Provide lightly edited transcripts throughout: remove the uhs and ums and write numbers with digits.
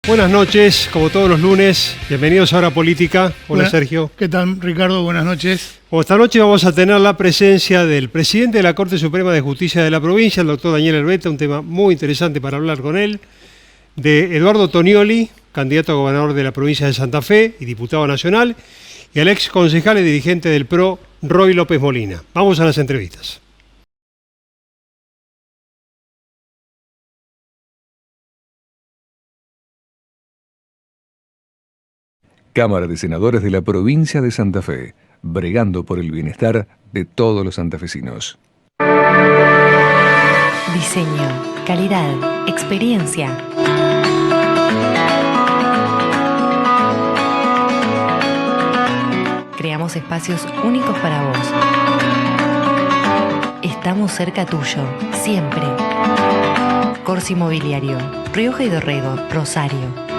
Buenas noches, como todos los lunes, bienvenidos a Hora Política. Hola Sergio. ¿Qué tal, Ricardo? Buenas noches. Como esta noche vamos a tener la presencia del presidente de la Corte Suprema de Justicia de la provincia, el doctor Daniel Herbeta, un tema muy interesante para hablar con él, de Eduardo Tonioli, candidato a gobernador de la provincia de Santa Fe y diputado nacional, y al ex concejal y dirigente del PRO, Roy López Molina. Vamos a las entrevistas. Cámara de Senadores de la provincia de Santa Fe, bregando por el bienestar de todos los santafesinos. Diseño, calidad, experiencia. Creamos espacios únicos para vos. Estamos cerca tuyo, siempre. Corsi Mobiliario, Rioja y Dorrego, Rosario.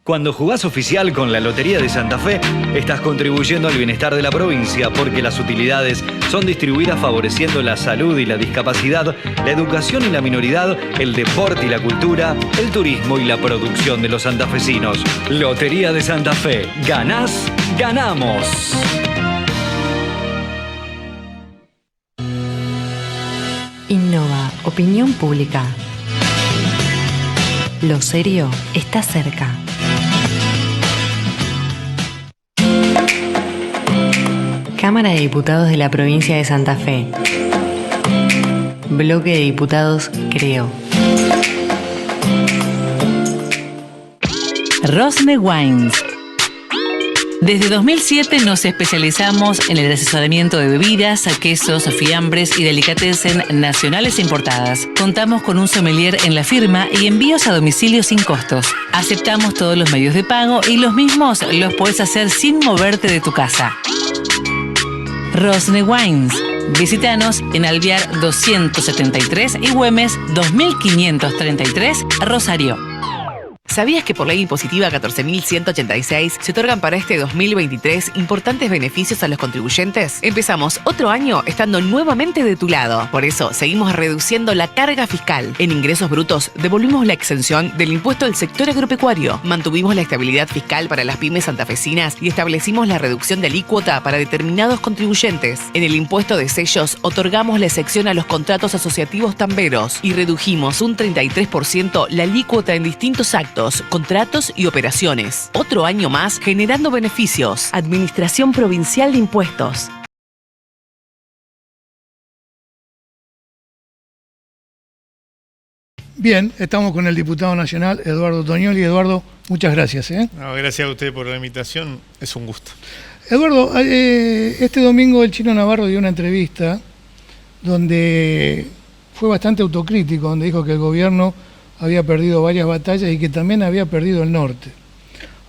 Cuando jugás oficial con la Lotería de Santa Fe, estás contribuyendo al bienestar de la provincia porque las utilidades son distribuidas favoreciendo la salud y la discapacidad, la educación y la minoridad, el deporte y la cultura, el turismo y la producción de los santafesinos. Lotería de Santa Fe. Ganás, ganamos. Innova, opinión pública. Lo serio está cerca. Cámara de Diputados de la provincia de Santa Fe. Bloque de Diputados Creo. Rosne Wines. Desde 2007 nos especializamos en el asesoramiento de bebidas, quesos, fiambres y delicatessen nacionales e importadas. Contamos con un sommelier en la firma y envíos a domicilio sin costos. Aceptamos todos los medios de pago y los mismos los puedes hacer sin moverte de tu casa. Rosne Wines. Visítanos en Alvear 273 y Güemes 2533, Rosario. ¿Sabías que por ley impositiva 14.186 se otorgan para este 2023 importantes beneficios a los contribuyentes? Empezamos otro año estando nuevamente de tu lado. Por eso seguimos reduciendo la carga fiscal. En ingresos brutos devolvimos la exención del impuesto al sector agropecuario. Mantuvimos la estabilidad fiscal para las pymes santafesinas y establecimos la reducción de alícuota para determinados contribuyentes. En el impuesto de sellos otorgamos la excepción a los contratos asociativos tamberos y redujimos un 33% la alícuota en distintos actos, contratos y operaciones. Otro año más generando beneficios. Administración Provincial de Impuestos. Bien, estamos con el diputado nacional Eduardo Tonioli. Eduardo, muchas gracias. No, gracias a usted por la invitación, es un gusto. Eduardo, este domingo el Chino Navarro dio una entrevista donde fue bastante autocrítico, donde dijo que el gobierno había perdido varias batallas y que también había perdido el norte.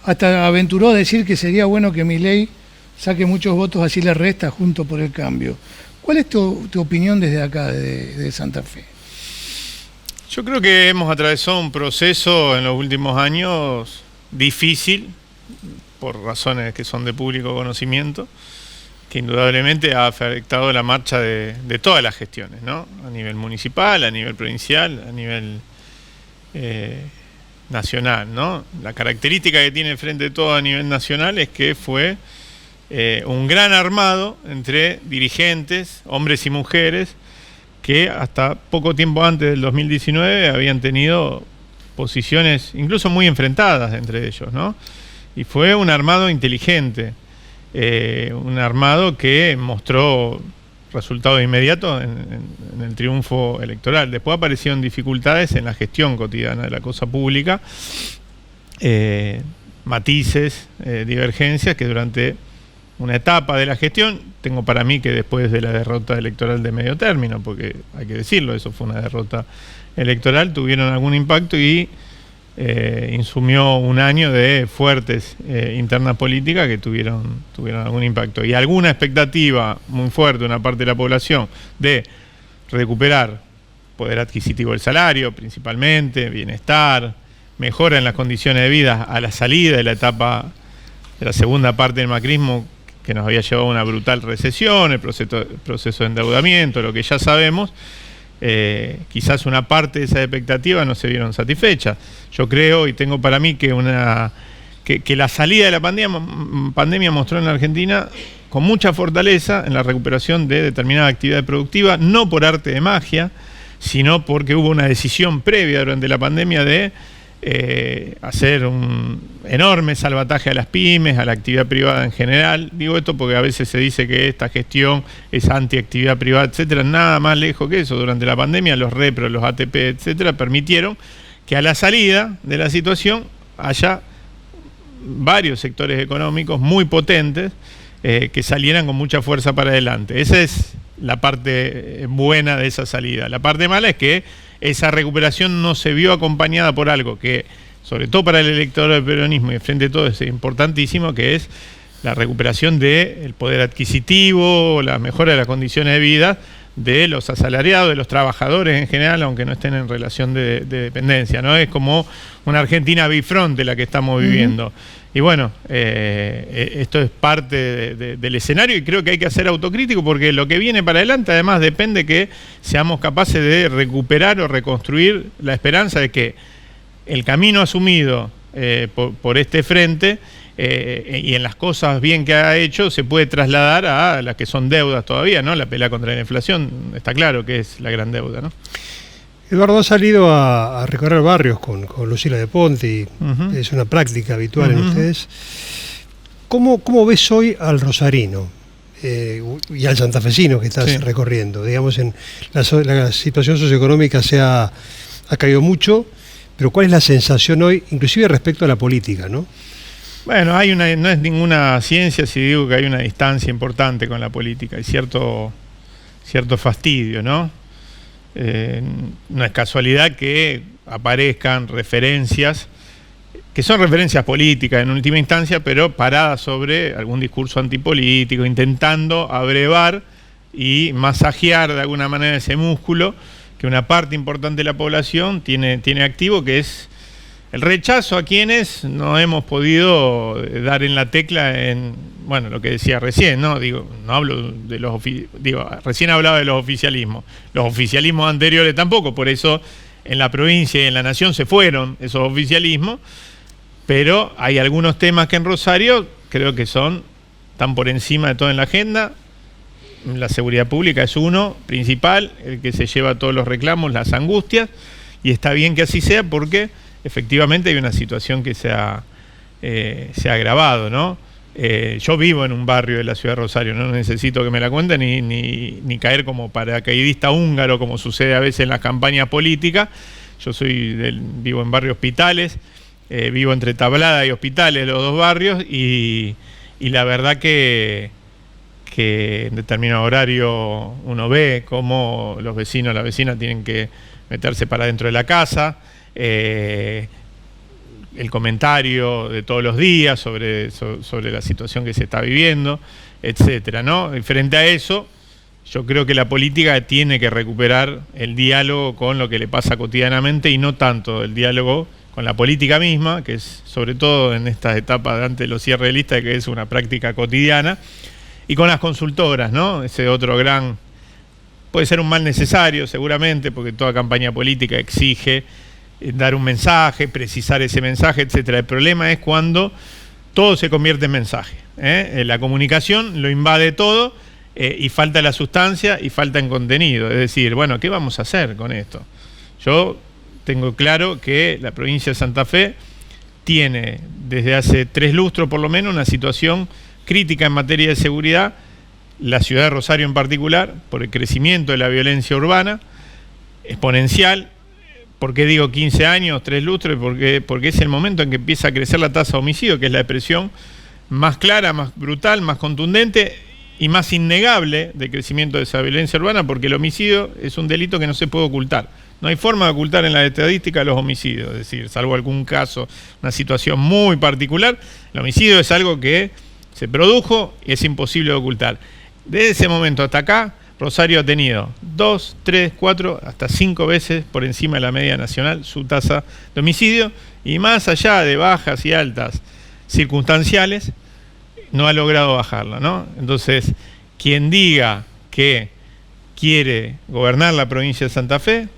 Hasta aventuró a decir que sería bueno que Milei saque muchos votos, así le resta Juntos por el Cambio. ¿Cuál es tu opinión desde acá, de Santa Fe? Yo creo que hemos atravesado un proceso en los últimos años difícil, por razones que son de público conocimiento, que indudablemente ha afectado la marcha de todas las gestiones, ¿no? A nivel municipal, a nivel provincial, a nivel nacional, ¿no? La característica que tiene frente de todo a nivel nacional es que fue un gran armado entre dirigentes, hombres y mujeres, que hasta poco tiempo antes del 2019 habían tenido posiciones incluso muy enfrentadas entre ellos, ¿no? Y fue un armado inteligente, un armado que mostró resultado inmediato en el triunfo electoral. Después aparecieron dificultades en la gestión cotidiana de la cosa pública, matices, divergencias que durante una etapa de la gestión, tengo para mí que después de la derrota electoral de medio término, porque hay que decirlo, eso fue una derrota electoral, tuvieron algún impacto y insumió un año de fuertes internas políticas que tuvieron algún impacto. Y alguna expectativa muy fuerte de una parte de la población de recuperar poder adquisitivo del salario, principalmente, bienestar, mejora en las condiciones de vida a la salida de la etapa de la segunda parte del macrismo, que nos había llevado a una brutal recesión, el proceso de endeudamiento, lo que ya sabemos, quizás una parte de esas expectativas no se vieron satisfechas. Yo creo y tengo para mí que la salida de la pandemia mostró en la Argentina con mucha fortaleza en la recuperación de determinada actividad productiva, no por arte de magia, sino porque hubo una decisión previa durante la pandemia de hacer un enorme salvataje a las pymes, a la actividad privada en general. Digo esto porque a veces se dice que esta gestión es anti-actividad privada, etcétera. Nada más lejos que eso. Durante la pandemia los repros, los ATP, etcétera, permitieron que a la salida de la situación haya varios sectores económicos muy potentes que salieran con mucha fuerza para adelante. Esa es la parte buena de esa salida. La parte mala es que esa recuperación no se vio acompañada por algo que, sobre todo para el electorado del peronismo y de Frente a Todo, es importantísimo, que es la recuperación del poder adquisitivo, la mejora de las condiciones de vida de los asalariados, de los trabajadores en general, aunque no estén en relación de dependencia, ¿no? Es como una Argentina bifronte la que estamos viviendo. Y bueno, esto es parte del escenario y creo que hay que hacer autocrítico porque lo que viene para adelante además depende que seamos capaces de recuperar o reconstruir la esperanza de que el camino asumido por este frente y en las cosas bien que ha hecho se puede trasladar a las que son deudas todavía, ¿no? La pelea contra la inflación está claro que es la gran deuda, ¿no? Eduardo ha salido a recorrer barrios con Lucila de Ponti, es una práctica habitual en ustedes. ¿Cómo ves hoy al rosarino y al santafesino que estás recorriendo? Digamos, en la situación socioeconómica ha caído mucho, pero ¿cuál es la sensación hoy, inclusive respecto a la política, ¿no? Bueno, no es ninguna ciencia si digo que hay una distancia importante con la política, hay cierto fastidio, ¿no? No es casualidad que aparezcan referencias, que son referencias políticas en última instancia, pero paradas sobre algún discurso antipolítico, intentando abrevar y masajear de alguna manera ese músculo que una parte importante de la población tiene activo, que es el rechazo a quienes no hemos podido dar en la tecla en, bueno, lo que decía recién, ¿no? No hablo de recién hablaba de los oficialismos anteriores tampoco, por eso en la provincia y en la nación se fueron esos oficialismos, pero hay algunos temas que en Rosario creo que están por encima de todo en la agenda. La seguridad pública es uno principal, el que se lleva todos los reclamos, las angustias, y está bien que así sea porque efectivamente hay una situación que se ha agravado, ¿no? Yo vivo en un barrio de la ciudad de Rosario, no necesito que me la cuenten ni caer como paracaidista húngaro, como sucede a veces en las campañas políticas. Yo vivo en barrio Hospitales, vivo entre Tablada y Hospitales, los dos barrios, y la verdad que en determinado horario uno ve cómo los vecinos, las vecinas tienen que meterse para dentro de la casa. El comentario de todos los días sobre la situación que se está viviendo, etcétera, ¿no? Y frente a eso, yo creo que la política tiene que recuperar el diálogo con lo que le pasa cotidianamente y no tanto el diálogo con la política misma, que es sobre todo en estas etapas de antes de los cierres de lista, que es una práctica cotidiana, y con las consultoras, ¿no? Ese otro puede ser un mal necesario seguramente, porque toda campaña política exige dar un mensaje, precisar ese mensaje, etcétera. El problema es cuando todo se convierte en mensaje, la comunicación lo invade todo y falta la sustancia y falta en contenido. Es decir, bueno, ¿qué vamos a hacer con esto? Yo tengo claro que la provincia de Santa Fe tiene desde hace 3 lustros por lo menos una situación crítica en materia de seguridad, la ciudad de Rosario en particular, por el crecimiento de la violencia urbana, exponencial. ¿Por qué digo 15 años, 3 lustros? Porque es el momento en que empieza a crecer la tasa de homicidio, que es la expresión más clara, más brutal, más contundente y más innegable de crecimiento de esa violencia urbana, porque el homicidio es un delito que no se puede ocultar. No hay forma de ocultar en la estadística los homicidios, es decir, salvo algún caso, una situación muy particular, el homicidio es algo que se produjo y es imposible de ocultar. Desde ese momento hasta acá, Rosario ha tenido 2, 3, 4, hasta 5 veces por encima de la media nacional su tasa de homicidio, y más allá de bajas y altas circunstanciales, no ha logrado bajarla, ¿no? Entonces, quien diga que quiere gobernar la provincia de Santa Fe,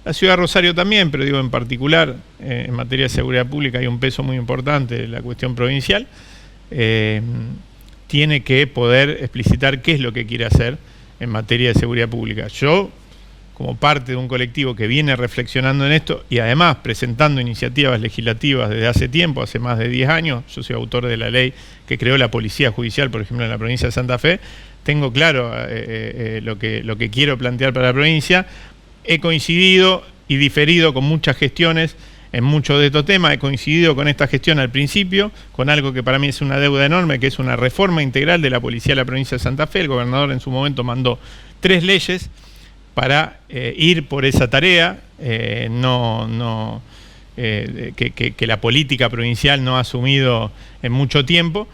la ciudad de Rosario también, pero digo en particular en materia de seguridad pública hay un peso muy importante en la cuestión provincial, tiene que poder explicitar qué es lo que quiere hacer en materia de seguridad pública. Yo, como parte de un colectivo que viene reflexionando en esto y además presentando iniciativas legislativas desde hace tiempo, hace más de 10 años, yo soy autor de la ley que creó la Policía Judicial, por ejemplo, en la provincia de Santa Fe, tengo claro lo que quiero plantear para la provincia. He coincidido y diferido con muchas gestiones en muchos de estos temas. He coincidido con esta gestión al principio, con algo que para mí es una deuda enorme, que es una reforma integral de la policía de la provincia de Santa Fe. El gobernador en su momento mandó 3 leyes para ir por esa tarea, que la política provincial no ha asumido en mucho tiempo.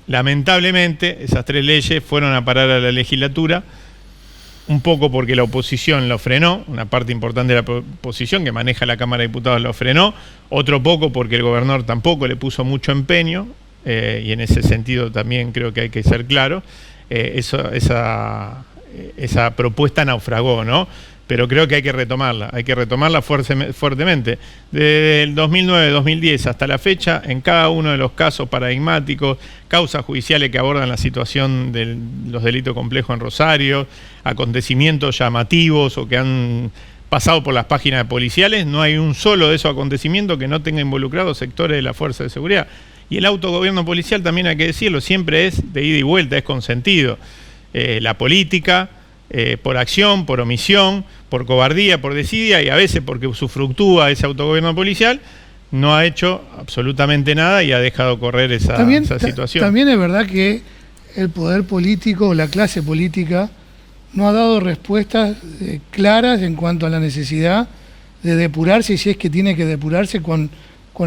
Lamentablemente, esas 3 leyes fueron a parar a la legislatura, un poco porque la oposición lo frenó, una parte importante de la oposición que maneja la Cámara de Diputados lo frenó, otro poco porque el gobernador tampoco le puso mucho empeño, y en ese sentido también creo que hay que ser claro, esa propuesta naufragó, ¿no? Pero creo que hay que retomarla fuertemente. Desde el 2009-2010 hasta la fecha, en cada uno de los casos paradigmáticos, causas judiciales que abordan la situación de los delitos complejos en Rosario, acontecimientos llamativos o que han pasado por las páginas policiales, no hay un solo de esos acontecimientos que no tenga involucrados sectores de la fuerza de seguridad. Y el autogobierno policial, también hay que decirlo, siempre es de ida y vuelta, es consentido. La política, por acción, por omisión, por cobardía, por desidia y a veces porque usufructúa ese autogobierno policial, no ha hecho absolutamente nada y ha dejado correr esa situación. También es verdad que el poder político, la clase política, no ha dado respuestas claras en cuanto a la necesidad de depurarse, y si es que tiene que depurarse con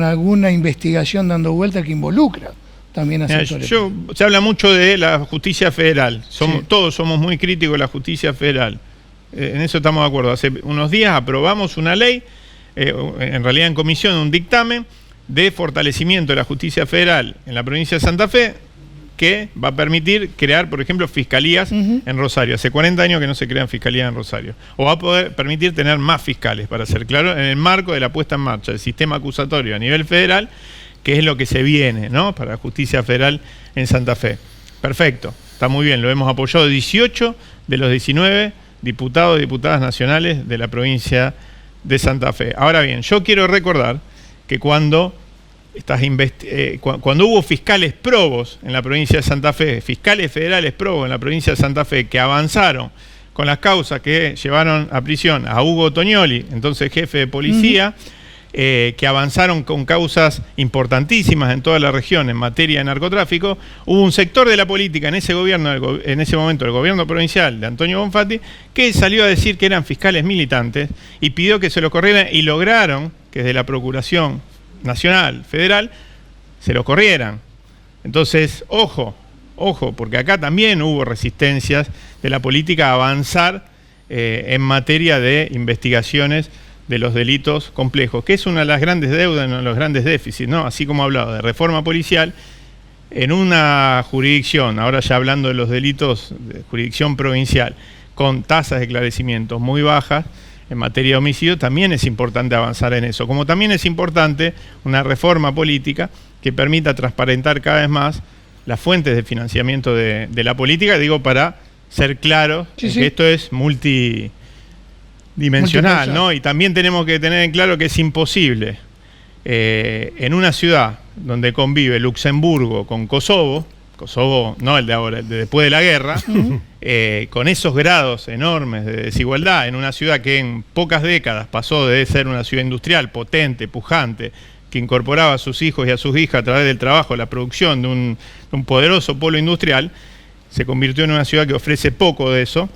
alguna investigación dando vuelta que involucra también a sectores. Se habla mucho de la justicia federal. Todos somos muy críticos de la justicia federal. En eso estamos de acuerdo. Hace unos días aprobamos una ley, en realidad en comisión, un dictamen de fortalecimiento de la justicia federal en la provincia de Santa Fe, que va a permitir crear, por ejemplo, fiscalías en Rosario. Hace 40 años que no se crean fiscalías en Rosario. O va a poder permitir tener más fiscales, para ser claro, en el marco de la puesta en marcha del sistema acusatorio a nivel federal, que es lo que se viene, ¿no?, para la justicia federal en Santa Fe. Perfecto, está muy bien, lo hemos apoyado 18 de los 19 diputados y diputadas nacionales de la provincia de Santa Fe. Ahora bien, yo quiero recordar que cuando hubo fiscales probos en la provincia de Santa Fe, fiscales federales probos en la provincia de Santa Fe, que avanzaron con las causas que llevaron a prisión a Hugo Tognoli, entonces jefe de policía, que avanzaron con causas importantísimas en toda la región en materia de narcotráfico, hubo un sector de la política en ese gobierno, en ese momento el gobierno provincial de Antonio Bonfatti, que salió a decir que eran fiscales militantes y pidió que se lo corrieran, y lograron que desde la Procuración Nacional, Federal, se lo corrieran. Entonces, ojo, porque acá también hubo resistencias de la política a avanzar en materia de investigaciones de los delitos complejos, que es una de las grandes deudas, uno de los grandes déficits, ¿no? Así como he hablado de reforma policial, en una jurisdicción, ahora ya hablando de los delitos de jurisdicción provincial, con tasas de esclarecimientos muy bajas en materia de homicidio, también es importante avanzar en eso. Como también es importante una reforma política que permita transparentar cada vez más las fuentes de financiamiento de la política, digo, para ser claro que esto es multidimensional, ¿no? Y también tenemos que tener en claro que es imposible en una ciudad donde convive Luxemburgo con Kosovo, no el de ahora, el de después de la guerra, con esos grados enormes de desigualdad, en una ciudad que en pocas décadas pasó de ser una ciudad industrial, potente, pujante, que incorporaba a sus hijos y a sus hijas a través del trabajo, la producción de un poderoso polo industrial, se convirtió en una ciudad que ofrece poco de eso.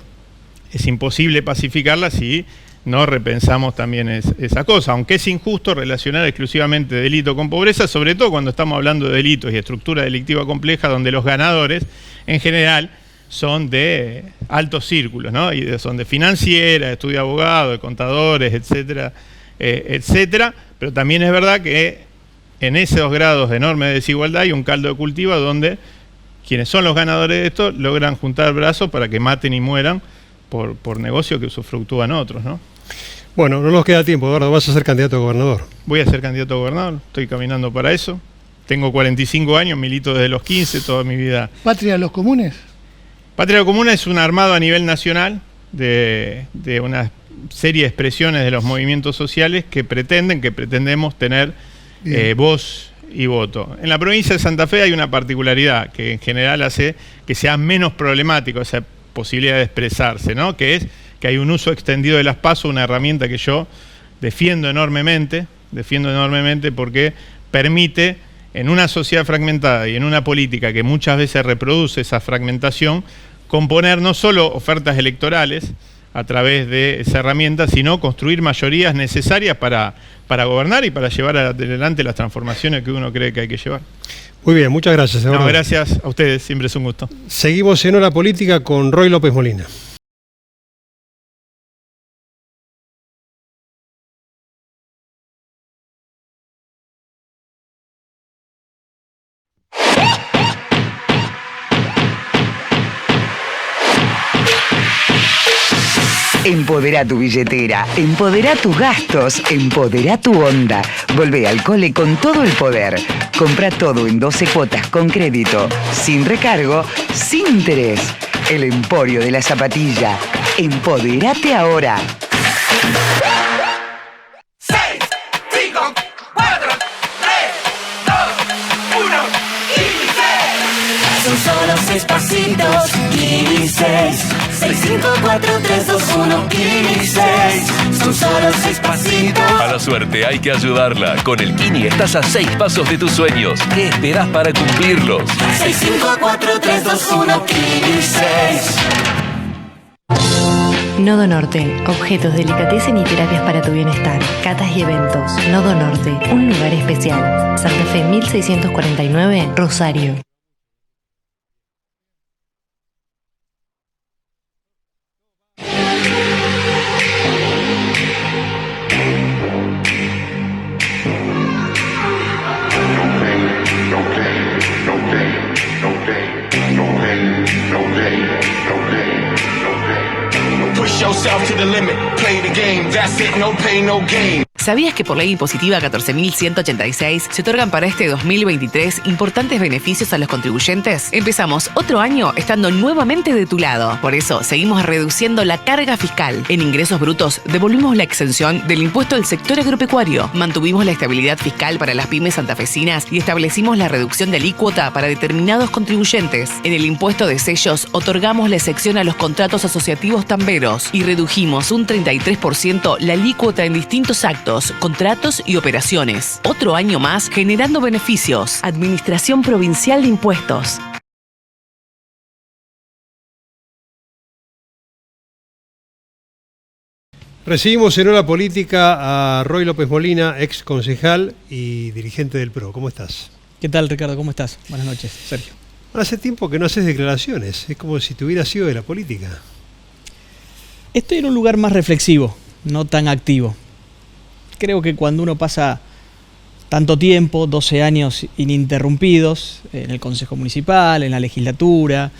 Es imposible pacificarla si no repensamos también esa cosa, aunque es injusto relacionar exclusivamente delito con pobreza, sobre todo cuando estamos hablando de delitos y estructura delictiva compleja, donde los ganadores en general son de altos círculos, ¿no? Y son de financiera, de estudio de abogados, de contadores, etcétera, etcétera. Pero también es verdad que en esos grados de enorme desigualdad hay un caldo de cultivo donde quienes son los ganadores de esto logran juntar brazos para que maten y mueran por negocio que usufructúan otros, ¿no? Bueno, no nos queda tiempo, Eduardo, vas a ser candidato a gobernador. Voy a ser candidato a gobernador, estoy caminando para eso. Tengo 45 años, milito desde los 15, toda mi vida. ¿Patria de los Comunes? Patria de los Comunes es un armado a nivel nacional de una serie de expresiones de los movimientos sociales que pretendemos tener voz y voto. En la provincia de Santa Fe hay una particularidad que en general hace que sea menos problemático esa posibilidad de expresarse, ¿no? Que es que hay un uso extendido de las PASO, una herramienta que yo defiendo enormemente porque permite, en una sociedad fragmentada y en una política que muchas veces reproduce esa fragmentación, componer no solo ofertas electorales a través de esa herramienta, sino construir mayorías necesarias para gobernar y para llevar adelante las transformaciones que uno cree que hay que llevar. Muy bien, muchas gracias, Eduardo. No, gracias a ustedes, siempre es un gusto. Seguimos en Hora Política con Roy López Molina. Empodera tu billetera, empodera tus gastos, empodera tu onda. Volvé al cole con todo el poder. Compra todo en 12 cuotas con crédito, sin recargo, sin interés. El Emporio de la Zapatilla. Empodérate ahora. 6, 5, 4, 3, 2, 1, y 6. Son solo 6 pasitos y 6. 6, 5, 4, 3, 2, 1, Kini 6. Son solo 6 pasitos. A la suerte hay que ayudarla. Con el Kini estás a 6 pasos de tus sueños. ¿Qué esperás para cumplirlos? 6, 5, 4, 3, 2, 1, Kini 6. Nodo Norte. Objetos, delicatessen y terapias para tu bienestar. Catas y eventos. Nodo Norte. Un lugar especial. Santa Fe 1649, Rosario. ¿Sabías que por ley impositiva 14.186 se otorgan para este 2023 importantes beneficios a los contribuyentes? Empezamos otro año estando nuevamente de tu lado. Por eso seguimos reduciendo la carga fiscal. En ingresos brutos devolvimos la exención del impuesto al sector agropecuario. Mantuvimos la estabilidad fiscal para las pymes santafesinas y establecimos la reducción de alícuota para determinados contribuyentes. En el impuesto de sellos otorgamos la excepción a los contratos asociativos tamberos y redujimos un 33% la alícuota en distintos actos, contratos y operaciones. Otro año más generando beneficios. Administración Provincial de Impuestos. Recibimos en Hora Política a Roy López Molina, ex concejal y dirigente del PRO. ¿Cómo estás? ¿Qué tal, Ricardo? ¿Cómo estás? Buenas noches, Sergio. Hace tiempo que no haces declaraciones. Es como si te hubieras sido de la política. Estoy en un lugar más reflexivo, no tan activo. Creo que cuando uno pasa tanto tiempo, 12 años ininterrumpidos, en el Consejo Municipal, en la legislatura,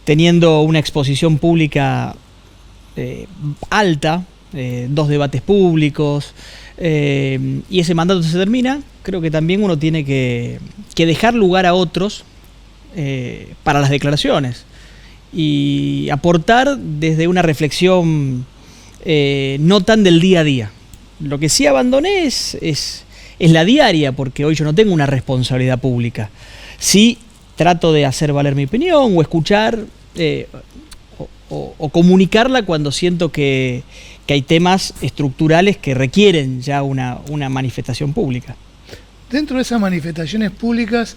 teniendo una exposición pública alta, 2 debates públicos, y ese mandato se termina, creo que también uno tiene que dejar lugar a otros para las declaraciones y aportar desde una reflexión no tan del día a día. Lo que sí abandoné es la diaria, porque hoy yo no tengo una responsabilidad pública. Sí trato de hacer valer mi opinión o escuchar o comunicarla cuando siento que hay temas estructurales que requieren ya una manifestación pública. Dentro de esas manifestaciones públicas,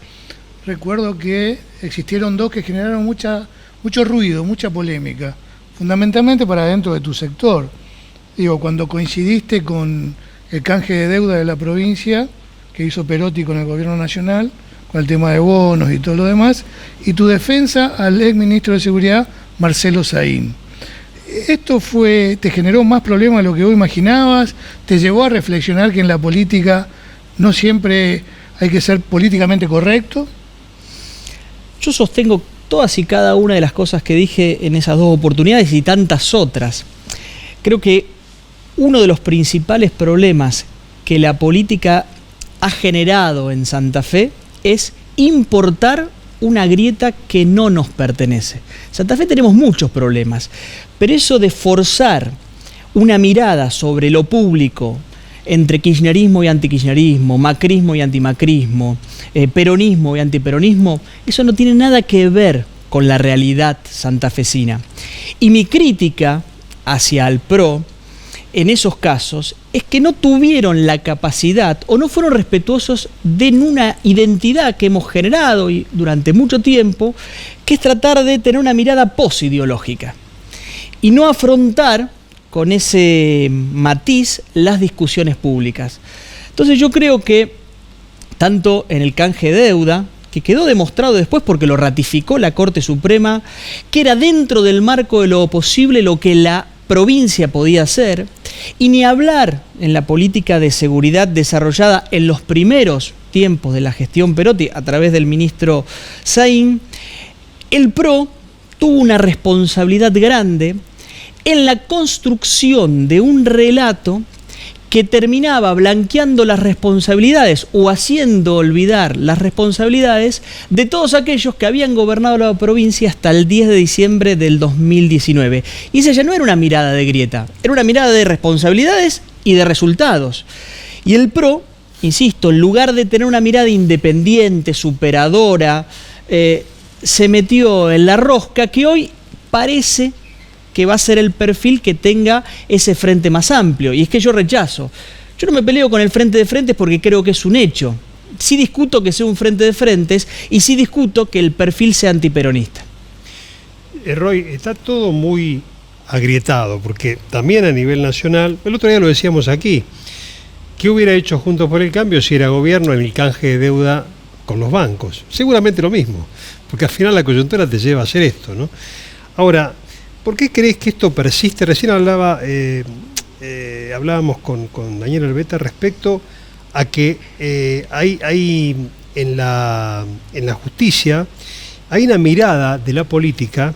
recuerdo que existieron 2 que generaron mucho ruido, mucha polémica, fundamentalmente para dentro de tu sector. Digo, cuando coincidiste con el canje de deuda de la provincia que hizo Perotti con el gobierno nacional, con el tema de bonos y todo lo demás, y tu defensa al ex ministro de Seguridad, Marcelo Saín. ¿Esto te generó más problemas de lo que vos imaginabas? ¿Te llevó a reflexionar que en la política no siempre hay que ser políticamente correcto? Yo sostengo todas y cada una de las cosas que dije en esas dos oportunidades y tantas otras. Creo que uno de los principales problemas que la política ha generado en Santa Fe es importar una grieta que no nos pertenece. En Santa Fe tenemos muchos problemas, pero eso de forzar una mirada sobre lo público entre kirchnerismo y antikirchnerismo, macrismo y antimacrismo, peronismo y antiperonismo, eso no tiene nada que ver con la realidad santafesina. Y mi crítica hacia el PRO en esos casos es que no tuvieron la capacidad o no fueron respetuosos de una identidad que hemos generado y durante mucho tiempo, que es tratar de tener una mirada posideológica y no afrontar con ese matiz las discusiones públicas. Entonces yo creo que tanto en el canje de deuda, que quedó demostrado después porque lo ratificó la Corte Suprema, que era dentro del marco de lo posible lo que la provincia podía hacer, y ni hablar en la política de seguridad desarrollada en los primeros tiempos de la gestión Perotti a través del ministro Saín, el PRO tuvo una responsabilidad grande en la construcción de un relato que terminaba blanqueando las responsabilidades o haciendo olvidar las responsabilidades de todos aquellos que habían gobernado la provincia hasta el 10 de diciembre del 2019. Y esa ya no era una mirada de grieta, era una mirada de responsabilidades y de resultados. Y el PRO, insisto, en lugar de tener una mirada independiente, superadora, se metió en la rosca que hoy parece que va a ser el perfil que tenga ese frente más amplio. Y es que yo rechazo. Yo no me peleo con el frente de frentes porque creo que es un hecho. Sí discuto que sea un frente de frentes y sí discuto que el perfil sea antiperonista. Roy, está todo muy agrietado, porque también a nivel nacional, el otro día lo decíamos aquí, ¿qué hubiera hecho Juntos por el Cambio si era gobierno en el canje de deuda con los bancos? Seguramente lo mismo, porque al final la coyuntura te lleva a hacer esto, ¿no? Ahora, ¿por qué crees que esto persiste? Recién hablábamos con Daniel Herbeta respecto a que hay en la justicia hay una mirada de la política.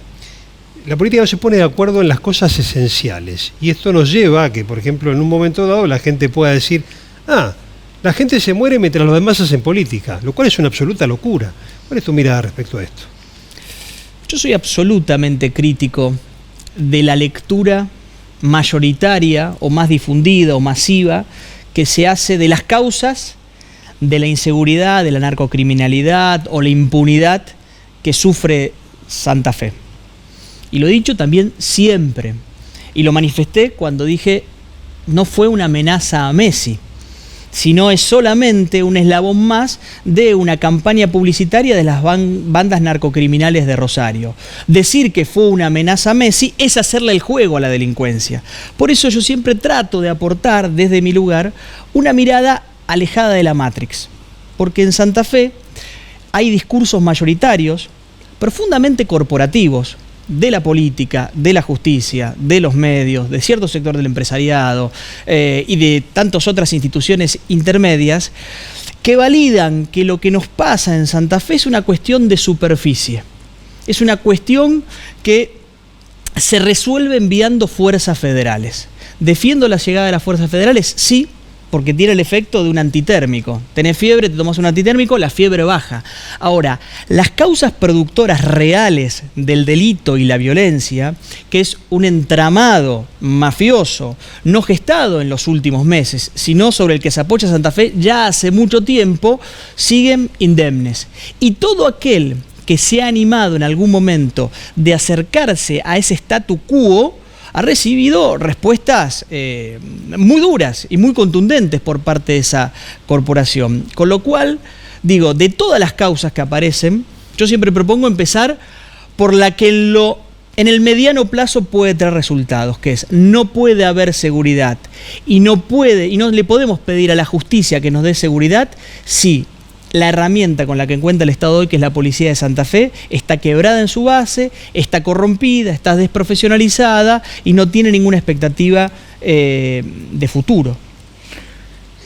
La política no se pone de acuerdo en las cosas esenciales. Y esto nos lleva a que, por ejemplo, en un momento dado la gente pueda decir, la gente se muere mientras los demás hacen política, lo cual es una absoluta locura. ¿Cuál es tu mirada respecto a esto? Yo soy absolutamente crítico de la lectura mayoritaria o más difundida o masiva que se hace de las causas de la inseguridad, de la narcocriminalidad o la impunidad que sufre Santa Fe. Y lo he dicho también siempre, y lo manifesté cuando dije no fue una amenaza a Messi, sino es solamente un eslabón más de una campaña publicitaria de las bandas narcocriminales de Rosario. Decir que fue una amenaza a Messi es hacerle el juego a la delincuencia. Por eso yo siempre trato de aportar desde mi lugar una mirada alejada de la Matrix, porque en Santa Fe hay discursos mayoritarios profundamente corporativos, de la política, de la justicia, de los medios, de cierto sector del empresariado y de tantas otras instituciones intermedias que validan que lo que nos pasa en Santa Fe es una cuestión de superficie. Es una cuestión que se resuelve enviando fuerzas federales. ¿Defiendo la llegada de las fuerzas federales? Sí, porque tiene el efecto de un antitérmico. Tenés fiebre, te tomás un antitérmico, la fiebre baja. Ahora, las causas productoras reales del delito y la violencia, que es un entramado mafioso, no gestado en los últimos meses, sino sobre el que se apoya Santa Fe ya hace mucho tiempo, siguen indemnes. Y todo aquel que se ha animado en algún momento de acercarse a ese statu quo, ha recibido respuestas muy duras y muy contundentes por parte de esa corporación. Con lo cual, digo, de todas las causas que aparecen, yo siempre propongo empezar por la que en el mediano plazo puede traer resultados, que es, no puede haber seguridad y no le podemos pedir a la justicia que nos dé seguridad si la herramienta con la que cuenta el Estado hoy, que es la Policía de Santa Fe, está quebrada en su base, está corrompida, está desprofesionalizada y no tiene ninguna expectativa de futuro.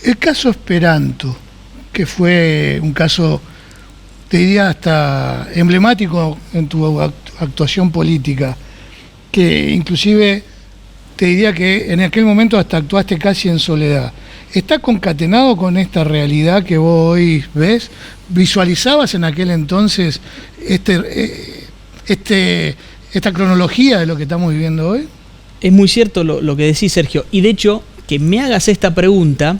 El caso Esperanto, que fue un caso te diría hasta emblemático en tu actuación política, que inclusive te diría que en aquel momento hasta actuaste casi en soledad. ¿Está concatenado con esta realidad que vos hoy ves? ¿Visualizabas en aquel entonces esta cronología de lo que estamos viviendo hoy? Es muy cierto lo que decís, Sergio. Y de hecho, que me hagas esta pregunta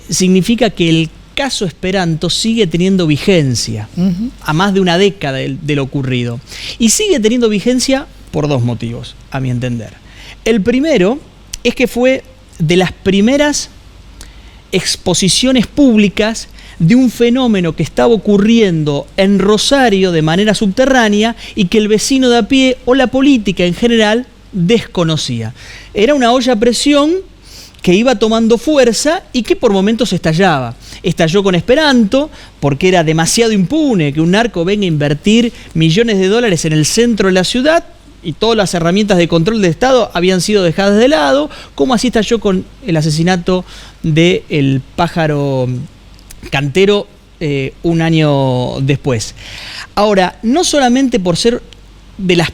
significa que el caso Esperanto sigue teniendo vigencia, a más de una década de lo ocurrido. Y sigue teniendo vigencia por dos motivos, a mi entender. El primero es que fue de las primeras exposiciones públicas de un fenómeno que estaba ocurriendo en Rosario de manera subterránea y que el vecino de a pie o la política en general desconocía. Era una olla a presión que iba tomando fuerza y que por momentos estallaba. Estalló con Esperanto porque era demasiado impune que un narco venga a invertir millones de dólares en el centro de la ciudad y todas las herramientas de control del Estado habían sido dejadas de lado, como así estalló con el asesinato del pájaro Cantero un año después. Ahora, no solamente por ser de los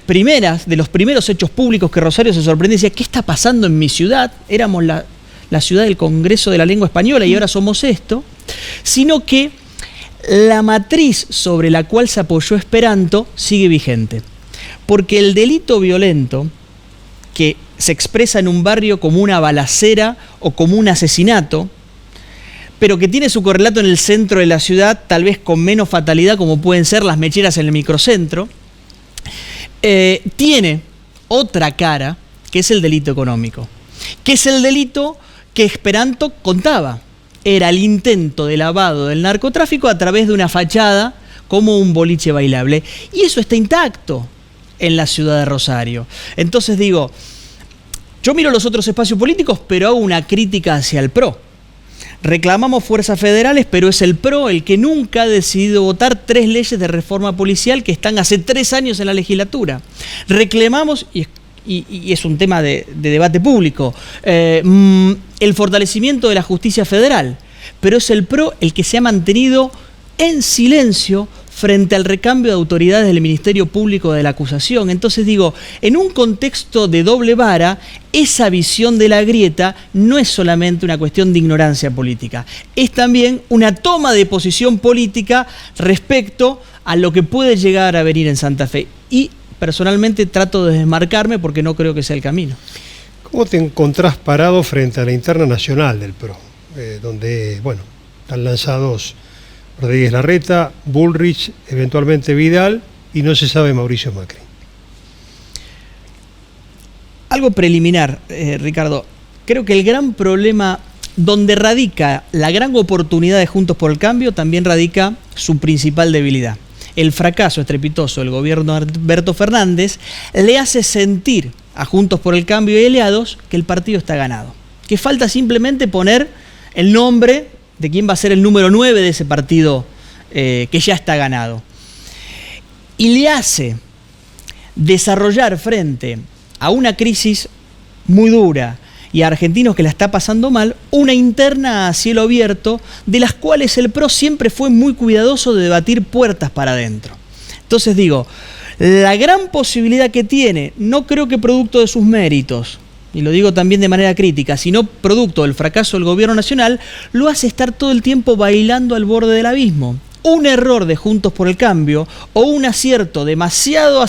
primeros hechos públicos que Rosario se sorprende y decía, ¿qué está pasando en mi ciudad? Éramos la ciudad del Congreso de la Lengua Española y ahora somos esto, sino que la matriz sobre la cual se apoyó Esperanto sigue vigente. Porque el delito violento que se expresa en un barrio como una balacera o como un asesinato, pero que tiene su correlato en el centro de la ciudad, tal vez con menos fatalidad como pueden ser las mecheras en el microcentro, tiene otra cara, que es el delito económico, que es el delito que Esperanto contaba. Era el intento de lavado del narcotráfico a través de una fachada como un boliche bailable. Y eso está intacto en la ciudad de Rosario. Entonces digo, yo miro los otros espacios políticos, pero hago una crítica hacia el PRO. Reclamamos fuerzas federales, pero es el PRO el que nunca ha decidido votar 3 leyes de reforma policial que están hace 3 años en la legislatura. Reclamamos, y es un tema de debate público, el fortalecimiento de la justicia federal, pero es el PRO el que se ha mantenido en silencio frente al recambio de autoridades del Ministerio Público de la acusación. Entonces digo, en un contexto de doble vara, esa visión de la grieta no es solamente una cuestión de ignorancia política, es también una toma de posición política respecto a lo que puede llegar a venir en Santa Fe. Y personalmente trato de desmarcarme porque no creo que sea el camino. ¿Cómo te encontrás parado frente a la interna nacional del PRO? Donde, bueno, están lanzados Rodríguez Larreta, Bullrich, eventualmente Vidal, y no se sabe Mauricio Macri. Algo preliminar, Ricardo. Creo que el gran problema, donde radica la gran oportunidad de Juntos por el Cambio, también radica su principal debilidad. El fracaso estrepitoso del gobierno de Alberto Fernández le hace sentir a Juntos por el Cambio y aliados que el partido está ganado. Que falta simplemente poner el nombre de quién va a ser el número 9 de ese partido que ya está ganado. Y le hace desarrollar frente a una crisis muy dura y a argentinos que la está pasando mal, una interna a cielo abierto, de las cuales el PRO siempre fue muy cuidadoso de debatir puertas para adentro. Entonces digo, la gran posibilidad que tiene, no creo que producto de sus méritos, y lo digo también de manera crítica, sino producto del fracaso del gobierno nacional, lo hace estar todo el tiempo bailando al borde del abismo. Un error de Juntos por el Cambio o un acierto demasiado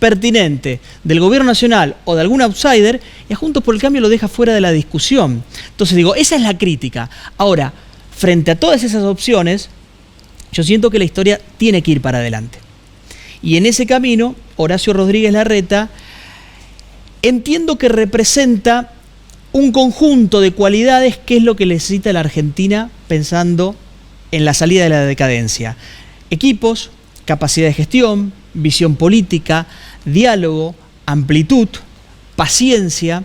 pertinente del gobierno nacional o de algún outsider, y a Juntos por el Cambio lo deja fuera de la discusión. Entonces digo, esa es la crítica. Ahora, frente a todas esas opciones, yo siento que la historia tiene que ir para adelante. Y en ese camino, Horacio Rodríguez Larreta entiendo que representa un conjunto de cualidades que es lo que necesita la Argentina pensando en la salida de la decadencia. Equipos, capacidad de gestión, visión política, diálogo, amplitud, paciencia.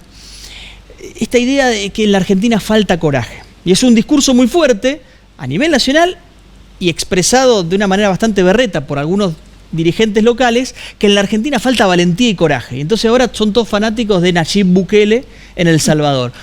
Esta idea de que en la Argentina falta coraje. Y es un discurso muy fuerte a nivel nacional y expresado de una manera bastante berreta por algunos dirigentes locales, que en la Argentina falta valentía y coraje. Entonces ahora son todos fanáticos de Nayib Bukele en El Salvador.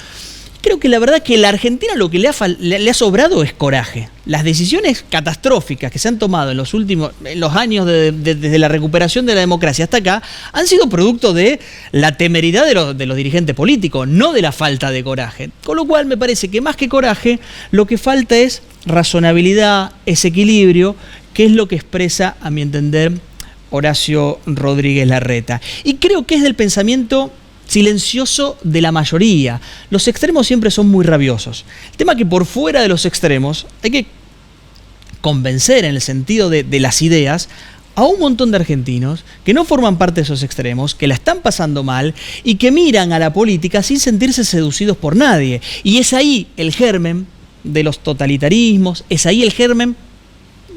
Creo que la verdad que a la Argentina lo que le ha sobrado es coraje. Las decisiones catastróficas que se han tomado en los años desde la recuperación de la democracia hasta acá han sido producto de la temeridad de los dirigentes políticos, no de la falta de coraje. Con lo cual me parece que más que coraje, lo que falta es razonabilidad, ese equilibrio, que es lo que expresa, a mi entender, Horacio Rodríguez Larreta. Y creo que es del pensamiento silencioso de la mayoría. Los extremos siempre son muy rabiosos. El tema es que por fuera de los extremos hay que convencer, en el sentido de las ideas, a un montón de argentinos que no forman parte de esos extremos, que la están pasando mal y que miran a la política sin sentirse seducidos por nadie. Y es ahí el germen de los totalitarismos, es ahí el germen,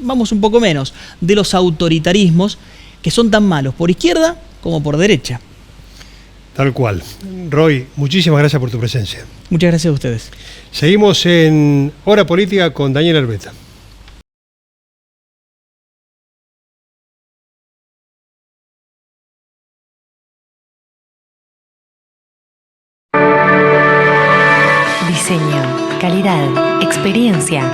vamos un poco menos, de los autoritarismos, que son tan malos por izquierda como por derecha. Tal cual. Roy, muchísimas gracias por tu presencia. Muchas gracias a ustedes. Seguimos en Hora Política con Daniel Herbeta. Diseño, calidad, experiencia.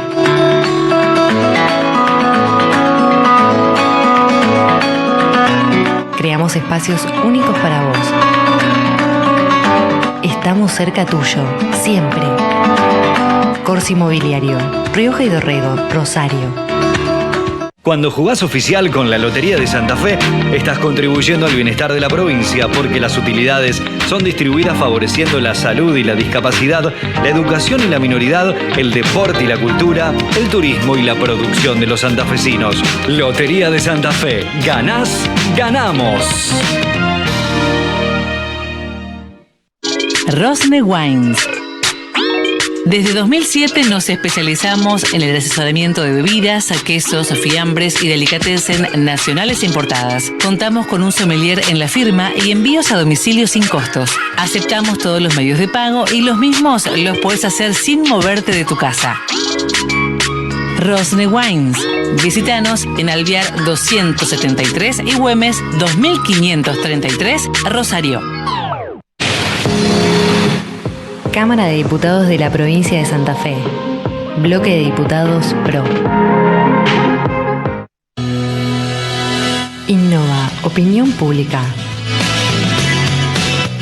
Creamos espacios únicos para vos. Estamos cerca tuyo, siempre. Corsi Mobiliario, Rioja y Dorrego, Rosario. Cuando jugás oficial con la Lotería de Santa Fe, estás contribuyendo al bienestar de la provincia porque las utilidades son distribuidas favoreciendo la salud y la discapacidad, la educación y la minoridad, el deporte y la cultura, el turismo y la producción de los santafesinos. Lotería de Santa Fe. Ganás, ganamos. Rosne Wines. Desde 2007 nos especializamos en el asesoramiento de bebidas, quesos, fiambres y delicatessen nacionales e importadas. Contamos con un sommelier en la firma y envíos a domicilio sin costos. Aceptamos todos los medios de pago y los mismos los puedes hacer sin moverte de tu casa. Rosne Wines. Visítanos en Alvear 273 y Güemes 2533, Rosario. Cámara de Diputados de la Provincia de Santa Fe. Bloque de Diputados PRO. Innova, opinión pública.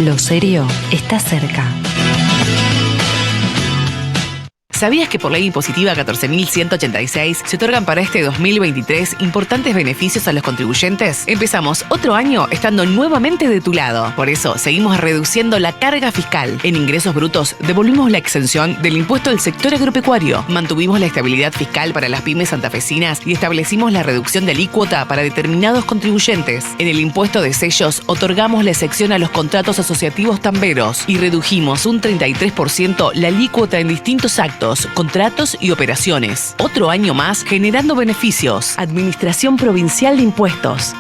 Lo serio está cerca. ¿Sabías que por ley impositiva 14.186 se otorgan para este 2023 importantes beneficios a los contribuyentes? Empezamos otro año estando nuevamente de tu lado. Por eso, seguimos reduciendo la carga fiscal. En ingresos brutos, devolvimos la exención del impuesto del sector agropecuario. Mantuvimos la estabilidad fiscal para las pymes santafesinas y establecimos la reducción de alícuota para determinados contribuyentes. En el impuesto de sellos, otorgamos la excepción a los contratos asociativos tamberos y redujimos un 33% la alícuota en distintos actos, contratos y operaciones. Otro año más generando beneficios. Administración Provincial de Impuestos.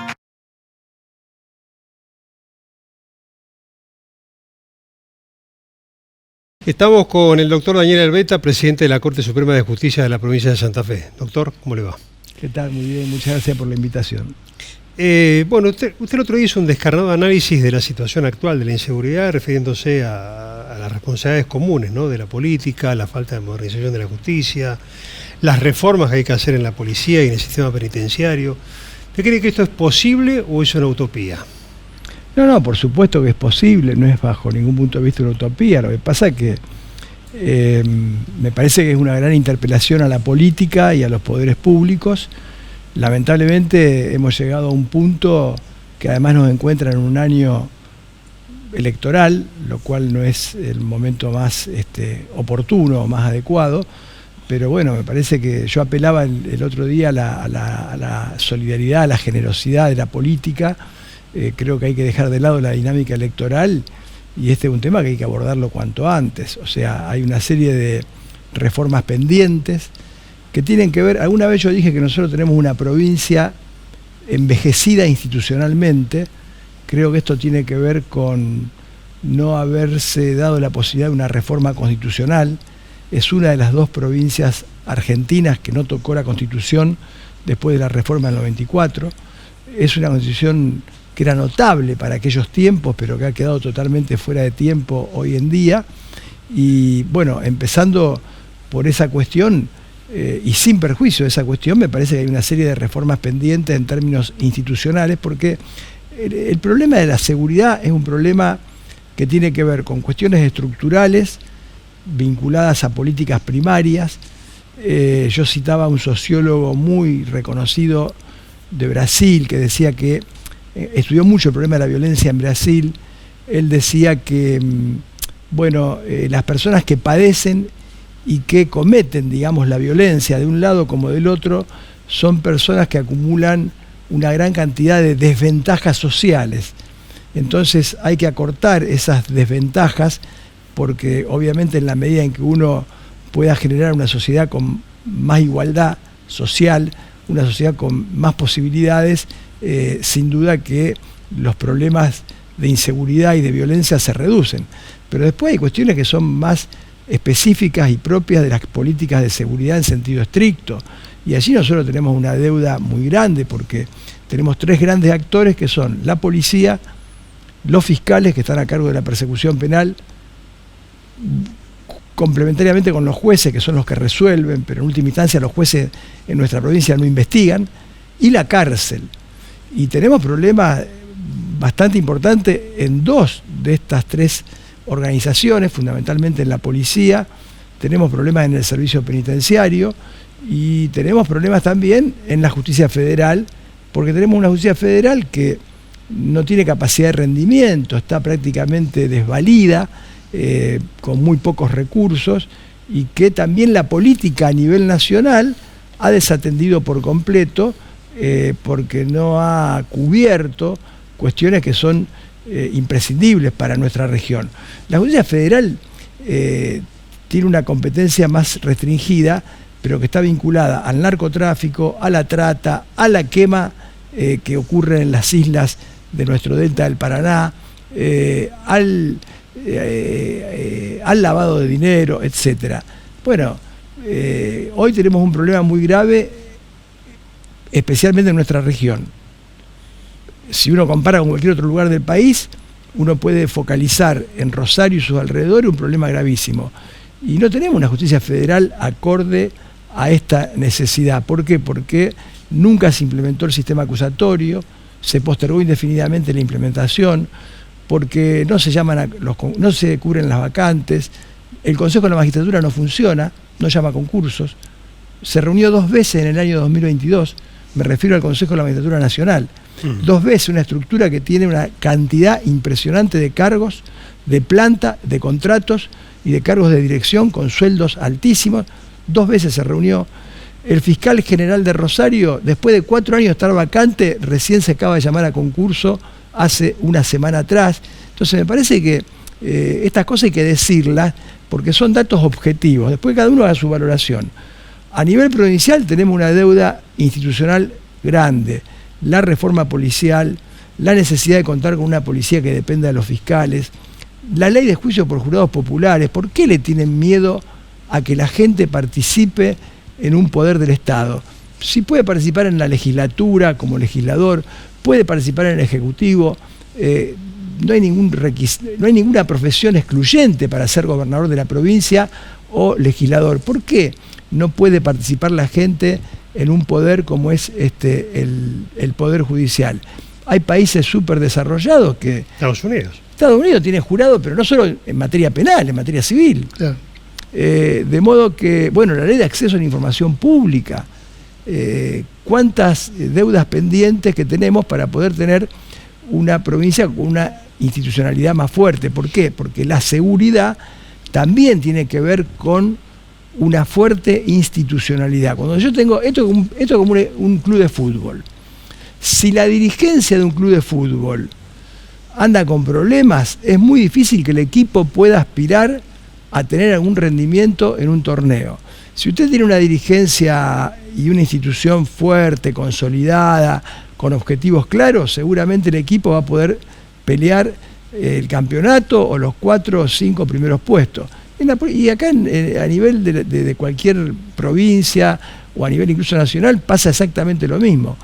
Estamos con el doctor Daniel Herbeta, presidente de la Corte Suprema de Justicia de la provincia de Santa Fe. Doctor, ¿cómo le va? ¿Qué tal? Muy bien, muchas gracias por la invitación. Bueno, usted el otro día hizo un descarnado análisis de la situación actual de la inseguridad, refiriéndose a las responsabilidades comunes, ¿no?, de la política, la falta de modernización de la justicia, las reformas que hay que hacer en la policía y en el sistema penitenciario. ¿Usted cree que esto es posible o es una utopía? No, por supuesto que es posible, no es bajo ningún punto de vista una utopía. Lo que pasa es que me parece que es una gran interpelación a la política y a los poderes públicos. Lamentablemente hemos llegado a un punto que además nos encuentra en un año electoral, lo cual no es el momento más oportuno o más adecuado, pero bueno, me parece que yo apelaba el otro día a la solidaridad, a la generosidad de la política. Creo que hay que dejar de lado la dinámica electoral y este es un tema que hay que abordarlo cuanto antes. O sea, hay una serie de reformas pendientes que tienen que ver, alguna vez yo dije que nosotros tenemos una provincia envejecida institucionalmente. Creo que esto tiene que ver con no haberse dado la posibilidad de una reforma constitucional. Es una de las dos provincias argentinas que no tocó la Constitución después de la reforma del 94. Es una Constitución que era notable para aquellos tiempos, pero que ha quedado totalmente fuera de tiempo hoy en día. Y bueno, empezando por esa cuestión, y sin perjuicio de esa cuestión, me parece que hay una serie de reformas pendientes en términos institucionales, porque el problema de la seguridad es un problema que tiene que ver con cuestiones estructurales vinculadas a políticas primarias. Yo citaba a un sociólogo muy reconocido de Brasil que decía que estudió mucho el problema de la violencia en Brasil. Él decía que las personas que padecen y que cometen, digamos, la violencia de un lado como del otro, son personas que acumulan una gran cantidad de desventajas sociales. Entonces hay que acortar esas desventajas, porque obviamente en la medida en que uno pueda generar una sociedad con más igualdad social, una sociedad con más posibilidades, sin duda que los problemas de inseguridad y de violencia se reducen. Pero después hay cuestiones que son más específicas y propias de las políticas de seguridad en sentido estricto. Y allí nosotros tenemos una deuda muy grande, porque tenemos tres grandes actores que son la policía, los fiscales que están a cargo de la persecución penal, complementariamente con los jueces, que son los que resuelven, pero en última instancia los jueces en nuestra provincia no investigan, y la cárcel. Y tenemos problemas bastante importantes en dos de estas tres organizaciones, fundamentalmente en la policía. Tenemos problemas en el servicio penitenciario y tenemos problemas también en la justicia federal, porque tenemos una justicia federal que no tiene capacidad de rendimiento, está prácticamente desvalida, con muy pocos recursos, y que también la política a nivel nacional ha desatendido por completo, porque no ha cubierto cuestiones que son imprescindibles para nuestra región. La justicia federal tiene una competencia más restringida, pero que está vinculada al narcotráfico, a la trata, a la quema que ocurre en las islas de nuestro delta del Paraná, al lavado de dinero, etcétera. Bueno, hoy tenemos un problema muy grave, especialmente en nuestra región. Si uno compara con cualquier otro lugar del país, uno puede focalizar en Rosario y sus alrededores un problema gravísimo. Y no tenemos una justicia federal acorde a esta necesidad. ¿Por qué? Porque nunca se implementó el sistema acusatorio, se postergó indefinidamente la implementación, porque no se cubren las vacantes, el Consejo de la Magistratura no funciona, no llama concursos, se reunió 2 veces en el año 2022, me refiero al Consejo de la Magistratura Nacional, 2 veces, una estructura que tiene una cantidad impresionante de cargos, de planta, de contratos y de cargos de dirección con sueldos altísimos. 2 veces se reunió. El fiscal general de Rosario, después de 4 años de estar vacante, recién se acaba de llamar a concurso hace una semana atrás. Entonces me parece que estas cosas hay que decirlas porque son datos objetivos. Después cada uno haga su valoración. A nivel provincial tenemos una deuda institucional grande. La reforma policial, la necesidad de contar con una policía que dependa de los fiscales, la ley de juicio por jurados populares. ¿Por qué le tienen miedo a que la gente participe en un poder del Estado? Si puede participar en la legislatura como legislador, puede participar en el Ejecutivo, no hay ninguna profesión excluyente para ser gobernador de la provincia o legislador. ¿Por qué no puede participar la gente en un poder como es el Poder Judicial? Hay países súper desarrollados que... Estados Unidos tiene jurado, pero no solo en materia penal, en materia civil. Claro. De modo que, bueno, la ley de acceso a la información pública, cuántas deudas pendientes que tenemos para poder tener una provincia con una institucionalidad más fuerte. ¿Por qué? Porque la seguridad también tiene que ver con una fuerte institucionalidad. Cuando yo tengo esto como un club de fútbol, si la dirigencia de un club de fútbol anda con problemas, es muy difícil que el equipo pueda aspirar a tener algún rendimiento en un torneo. Si usted tiene una dirigencia y una institución fuerte, consolidada, con objetivos claros, seguramente el equipo va a poder pelear el campeonato o los 4 o 5 primeros puestos. Y acá a nivel de cualquier provincia o a nivel incluso nacional pasa exactamente lo mismo.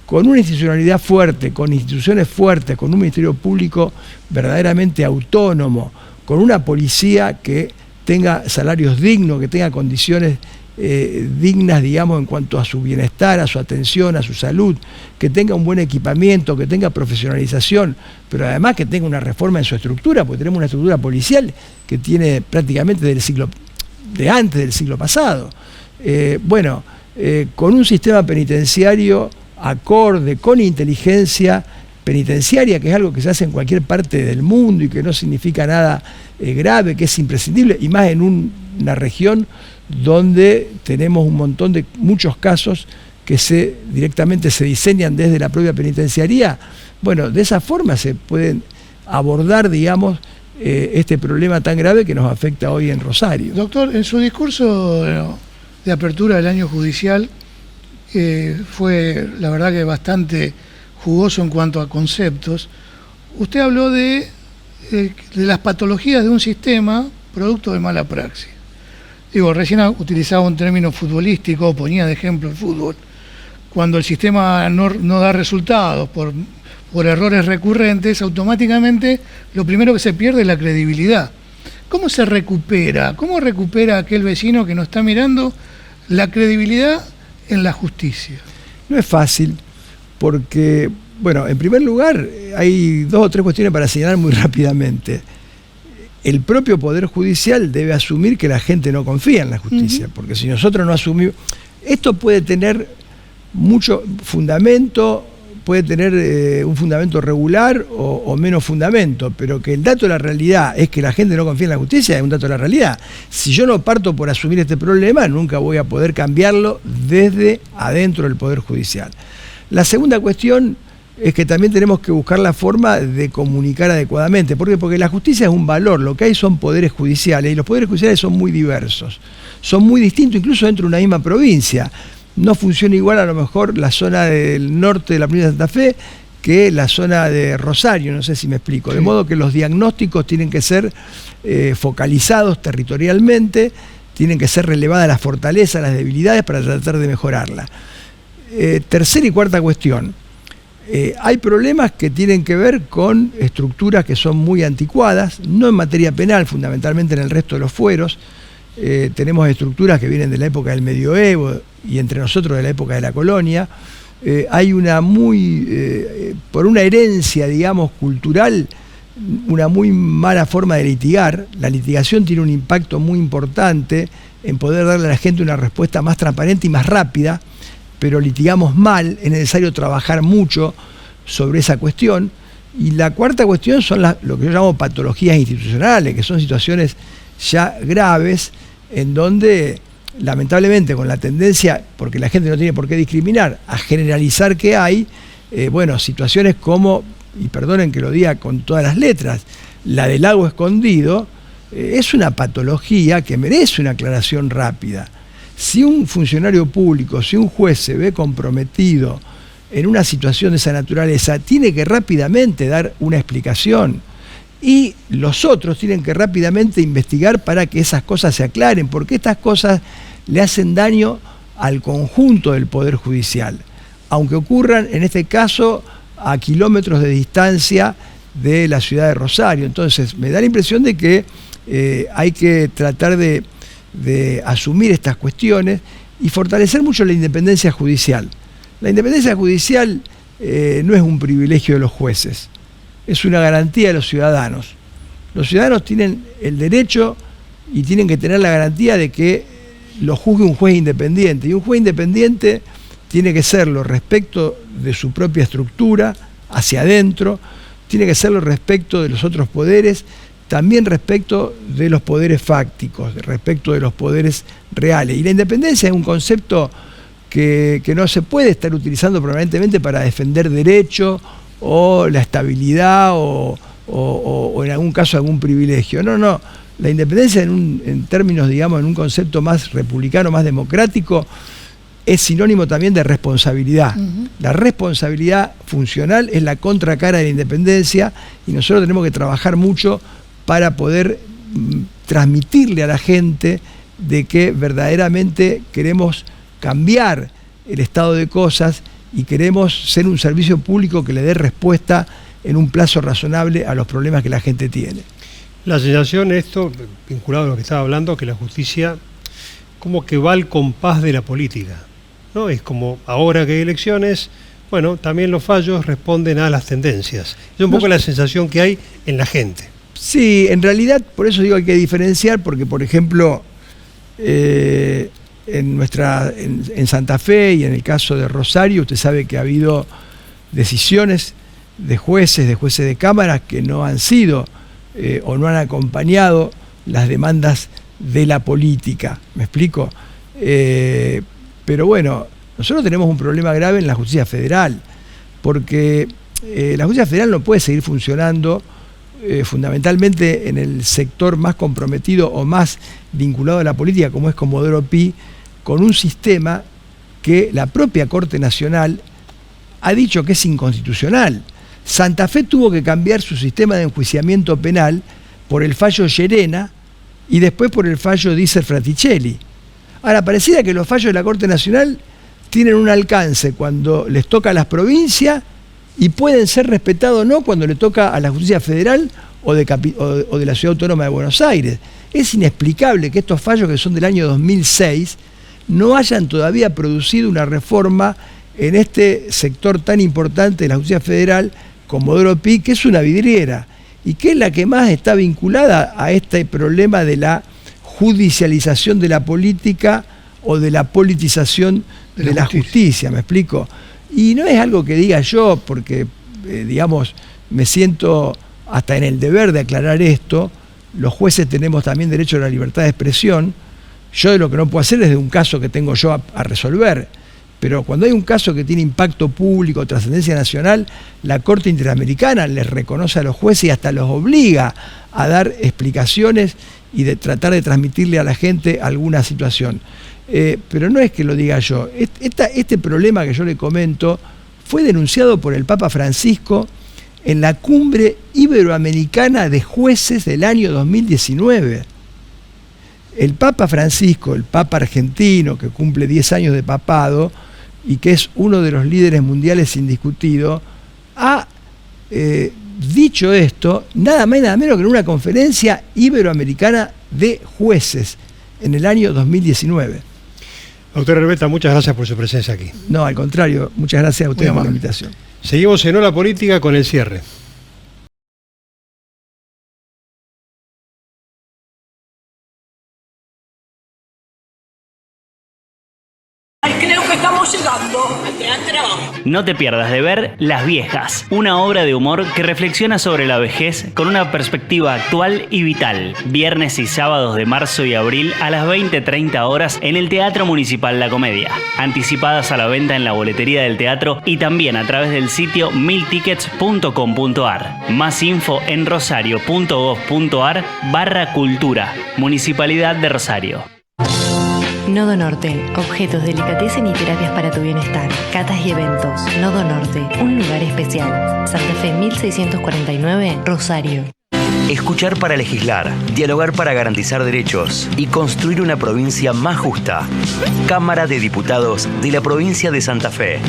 Con una institucionalidad fuerte, con instituciones fuertes, con un ministerio público verdaderamente autónomo, con una policía que tenga salarios dignos, que tenga condiciones dignas, digamos, en cuanto a su bienestar, a su atención, a su salud, que tenga un buen equipamiento, que tenga profesionalización, pero además que tenga una reforma en su estructura, porque tenemos una estructura policial que tiene prácticamente de antes del siglo pasado. Con un sistema penitenciario acorde, con inteligencia penitenciaria, que es algo que se hace en cualquier parte del mundo y que no significa nada grave, que es imprescindible, y más en una región donde tenemos muchos casos que directamente se diseñan desde la propia penitenciaría. Bueno, de esa forma se pueden abordar, digamos, este problema tan grave que nos afecta hoy en Rosario. Doctor, en su discurso de apertura del año judicial fue, la verdad, que bastante jugoso en cuanto a conceptos. Usted habló de las patologías de un sistema producto de mala praxis. Digo, recién utilizaba un término futbolístico, ponía de ejemplo el fútbol. Cuando el sistema no da resultados por errores recurrentes, automáticamente lo primero que se pierde es la credibilidad. ¿Cómo se recupera? ¿Cómo recupera aquel vecino que nos está mirando la credibilidad en la justicia? No es fácil, porque, bueno, en primer lugar, hay 2 o 3 cuestiones para señalar muy rápidamente. El propio Poder Judicial debe asumir que la gente no confía en la justicia, porque si nosotros no asumimos... Esto puede tener mucho fundamento, puede tener un fundamento regular o menos fundamento, pero que el dato de la realidad es que la gente no confía en la justicia es un dato de la realidad. Si yo no parto por asumir este problema, nunca voy a poder cambiarlo desde adentro del Poder Judicial. La segunda cuestión es que también tenemos que buscar la forma de comunicar adecuadamente. ¿Por qué? Porque la justicia es un valor, lo que hay son poderes judiciales, y los poderes judiciales son muy diversos, son muy distintos, incluso dentro de una misma provincia. No funciona igual a lo mejor la zona del norte de la provincia de Santa Fe que la zona de Rosario, no sé si me explico. De modo que los diagnósticos tienen que ser focalizados territorialmente, tienen que ser relevadas las fortalezas, las debilidades para tratar de mejorarla. Tercera y cuarta cuestión. Hay problemas que tienen que ver con estructuras que son muy anticuadas, no en materia penal, fundamentalmente en el resto de los fueros. Tenemos estructuras que vienen de la época del medioevo y entre nosotros de la época de la colonia. Hay por una herencia, digamos, cultural, una muy mala forma de litigar. La litigación tiene un impacto muy importante en poder darle a la gente una respuesta más transparente y más rápida, pero litigamos mal, es necesario trabajar mucho sobre esa cuestión. Y la cuarta cuestión son lo que yo llamo patologías institucionales, que son situaciones ya graves, en donde lamentablemente con la tendencia, porque la gente no tiene por qué discriminar, a generalizar que hay, situaciones como, y perdonen que lo diga con todas las letras, la del lago escondido, es una patología que merece una aclaración rápida. Si un funcionario público, si un juez se ve comprometido en una situación de esa naturaleza, tiene que rápidamente dar una explicación. Y los otros tienen que rápidamente investigar para que esas cosas se aclaren, porque estas cosas le hacen daño al conjunto del Poder Judicial, aunque ocurran, en este caso, a kilómetros de distancia de la ciudad de Rosario. Entonces, me da la impresión de que hay que tratar de asumir estas cuestiones y fortalecer mucho la independencia judicial. La independencia judicial no es un privilegio de los jueces, es una garantía de los ciudadanos. Los ciudadanos tienen el derecho y tienen que tener la garantía de que lo juzgue un juez independiente, y un juez independiente tiene que serlo respecto de su propia estructura, hacia adentro, tiene que serlo respecto de los otros poderes, también respecto de los poderes fácticos, respecto de los poderes reales. Y la independencia es un concepto que no se puede estar utilizando permanentemente para defender derechos o la estabilidad o en algún caso algún privilegio. No. La independencia en términos, digamos, en un concepto más republicano, más democrático, es sinónimo también de responsabilidad. La responsabilidad funcional es la contracara de la independencia y nosotros tenemos que trabajar mucho para poder transmitirle a la gente de que verdaderamente queremos cambiar el estado de cosas y queremos ser un servicio público que le dé respuesta en un plazo razonable a los problemas que la gente tiene. La sensación, esto, vinculado a lo que estaba hablando, que la justicia como que va al compás de la política, ¿no? Es como ahora que hay elecciones, bueno, también los fallos responden a las tendencias. Es un poco la sensación que hay en la gente. Sí, en realidad, por eso digo hay que diferenciar, porque por ejemplo, en Santa Fe y en el caso de Rosario, usted sabe que ha habido decisiones de jueces de cámara que no han sido o no han acompañado las demandas de la política. ¿Me explico? Pero bueno, nosotros tenemos un problema grave en la justicia federal, porque la justicia federal no puede seguir funcionando fundamentalmente en el sector más comprometido o más vinculado a la política, como es Comodoro Pi, con un sistema que la propia Corte Nacional ha dicho que es inconstitucional. Santa Fe tuvo que cambiar su sistema de enjuiciamiento penal por el fallo Llerena y después por el fallo Dicer Fraticelli. Ahora, pareciera que los fallos de la Corte Nacional tienen un alcance cuando les toca a las provincias y pueden ser respetados o no cuando le toca a la justicia federal o de la Ciudad Autónoma de Buenos Aires. Es inexplicable que estos fallos, que son del año 2006, no hayan todavía producido una reforma en este sector tan importante de la justicia federal, Comodoro Pi, que es una vidriera y que es la que más está vinculada a este problema de la judicialización de la política o de la politización de la justicia, ¿me explico? Y no es algo que diga yo, porque, digamos, me siento hasta en el deber de aclarar esto. Los jueces tenemos también derecho a la libertad de expresión. Yo lo que no puedo hacer es de un caso que tengo yo a resolver. Pero cuando hay un caso que tiene impacto público, trascendencia nacional, la Corte Interamericana les reconoce a los jueces y hasta los obliga a dar explicaciones y de tratar de transmitirle a la gente alguna situación. Pero no es que lo diga yo. Este problema que yo le comento fue denunciado por el Papa Francisco en la Cumbre Iberoamericana de Jueces del año 2019. El Papa Francisco, el Papa argentino, que cumple 10 años de papado y que es uno de los líderes mundiales indiscutido, ha dicho esto nada más y nada menos que en una conferencia iberoamericana de jueces en el año 2019. Doctor Herbeta, muchas gracias por su presencia aquí. No, al contrario, muchas gracias a ustedes por la invitación. Seguimos en Hora Política con el cierre. Creo que estamos llegando al teatro. No te pierdas de ver Las Viejas, una obra de humor que reflexiona sobre la vejez con una perspectiva actual y vital. Viernes y sábados de marzo y abril a las 20:30 horas en el Teatro Municipal La Comedia. Anticipadas a la venta en la boletería del teatro y también a través del sitio miltickets.com.ar. Más info en rosario.gov.ar/cultura. Municipalidad de Rosario. Nodo Norte, objetos, delicatessen y terapias para tu bienestar. Catas y eventos. Nodo Norte, un lugar especial. Santa Fe 1649, Rosario. Escuchar para legislar, dialogar para garantizar derechos y construir una provincia más justa. Cámara de Diputados de la provincia de Santa Fe.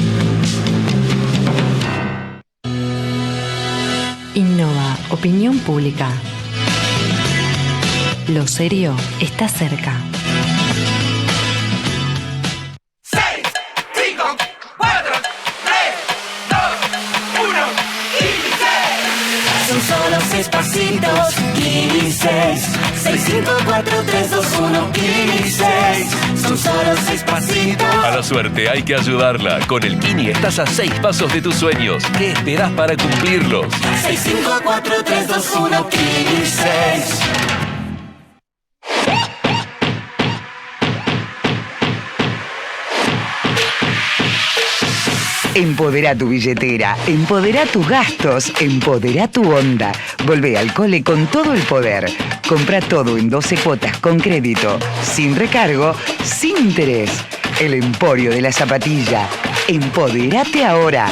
Innova, opinión pública. Lo serio está cerca. 6, 5, 4, 3, 2, 1, 15. Son solo 6 pasitos, 15. 6, 5, 4, 3, 2, 1, 15. Son solo 6 pasitos. A la suerte hay que ayudarla. Con el Kini estás a 6 pasos de tus sueños. ¿Qué esperás para cumplirlos? 6, 5, 4, 3, 2, 1, 15. Empodera tu billetera, empodera tus gastos, empodera tu onda. Volvé al cole con todo el poder. Compra todo en 12 cuotas con crédito, sin recargo, sin interés. El Emporio de la Zapatilla. Empodérate ahora.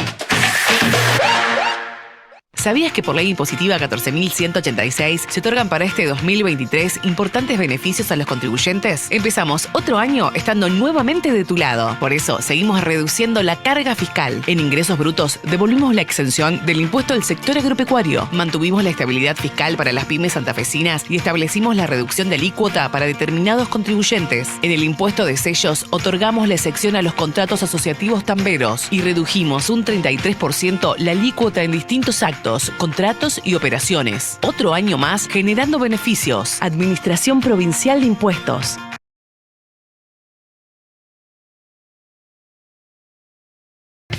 ¿Sabías que por ley impositiva 14.186 se otorgan para este 2023 importantes beneficios a los contribuyentes? Empezamos otro año estando nuevamente de tu lado. Por eso seguimos reduciendo la carga fiscal. En ingresos brutos devolvimos la exención del impuesto al sector agropecuario. Mantuvimos la estabilidad fiscal para las pymes santafesinas y establecimos la reducción de alícuota para determinados contribuyentes. En el impuesto de sellos otorgamos la excepción a los contratos asociativos tamberos y redujimos un 33% la alícuota en distintos actos, contratos y operaciones. Otro año más generando beneficios. Administración Provincial de Impuestos.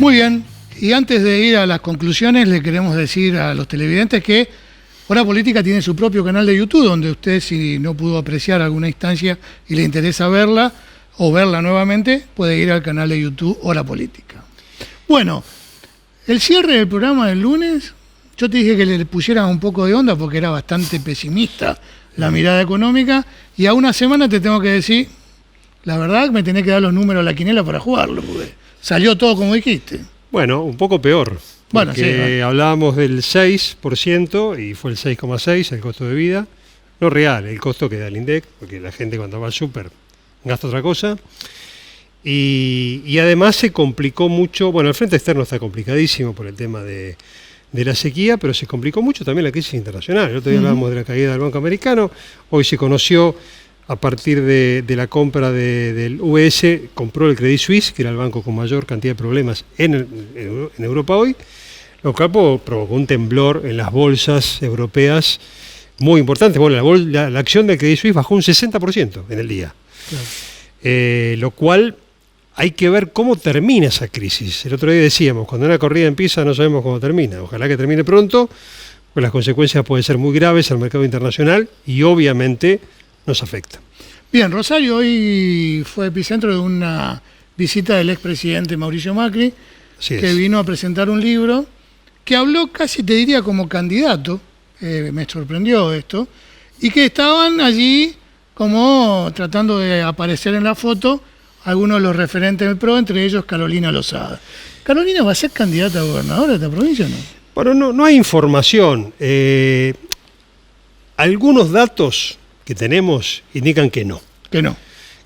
Muy bien, y antes de ir a las conclusiones, le queremos decir a los televidentes que Hora Política tiene su propio canal de YouTube, donde usted, si no pudo apreciar alguna instancia y le interesa verla o verla nuevamente, puede ir al canal de YouTube Hora Política. Bueno, el cierre del programa del lunes, yo te dije que le pusieras un poco de onda porque era bastante pesimista la mirada económica, y a una semana te tengo que decir, la verdad, que me tenés que dar los números a la quinela para jugarlo, porque salió todo como dijiste. Bueno, un poco peor. Bueno, porque sí, hablábamos del 6% y fue el 6,6% el costo de vida. No real, el costo que da el INDEC, porque la gente cuando va al súper gasta otra cosa. Y además se complicó mucho, bueno, el frente externo está complicadísimo por el tema de la sequía, pero se complicó mucho también la crisis internacional. El otro día hablábamos de la caída del Banco Americano, hoy se conoció a partir de la compra del US, compró el Credit Suisse, que era el banco con mayor cantidad de problemas en Europa hoy, lo cual provocó un temblor en las bolsas europeas muy importante. Bueno, la acción del Credit Suisse bajó un 60% en el día. Claro. Lo cual hay que ver cómo termina esa crisis. El otro día decíamos, cuando una corrida empieza no sabemos cómo termina. Ojalá que termine pronto, pues las consecuencias pueden ser muy graves al mercado internacional y obviamente nos afecta. Bien, Rosario hoy fue epicentro de una visita del expresidente Mauricio Macri, que vino a presentar un libro que habló casi, te diría, como candidato, me sorprendió esto, y que estaban allí como tratando de aparecer en la foto algunos de los referentes del PRO, entre ellos Carolina Lozada. ¿Carolina va a ser candidata a gobernadora de esta provincia o no? Bueno, no hay información. Algunos datos que tenemos indican que no.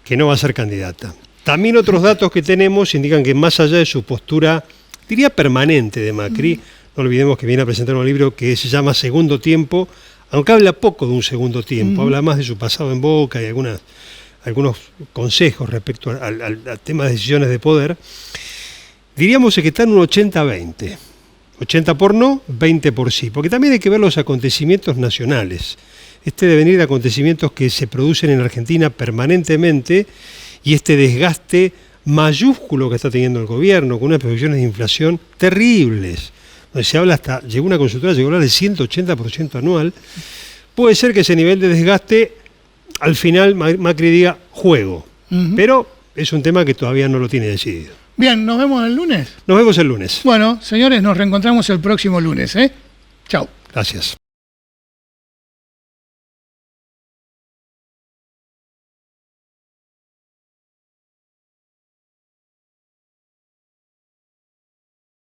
Que no va a ser candidata. También otros datos que tenemos indican que más allá de su postura, diría permanente de Macri, no olvidemos que viene a presentar un libro que se llama Segundo Tiempo, aunque habla poco de un segundo tiempo, habla más de su pasado en Boca y algunos consejos respecto al tema de decisiones de poder, diríamos que está en un 80-20. 80 por no, 20 por sí, porque también hay que ver los acontecimientos nacionales. Este devenir de acontecimientos que se producen en Argentina permanentemente y este desgaste mayúsculo que está teniendo el gobierno, con unas previsiones de inflación terribles, donde se habla llegó una consultora, llegó a hablar del 180% anual, puede ser que ese nivel de desgaste, al final Macri diga juego, pero es un tema que todavía no lo tiene decidido. Bien, ¿nos vemos el lunes? Nos vemos el lunes. Bueno, señores, nos reencontramos el próximo lunes, ¿eh? Chau. Gracias.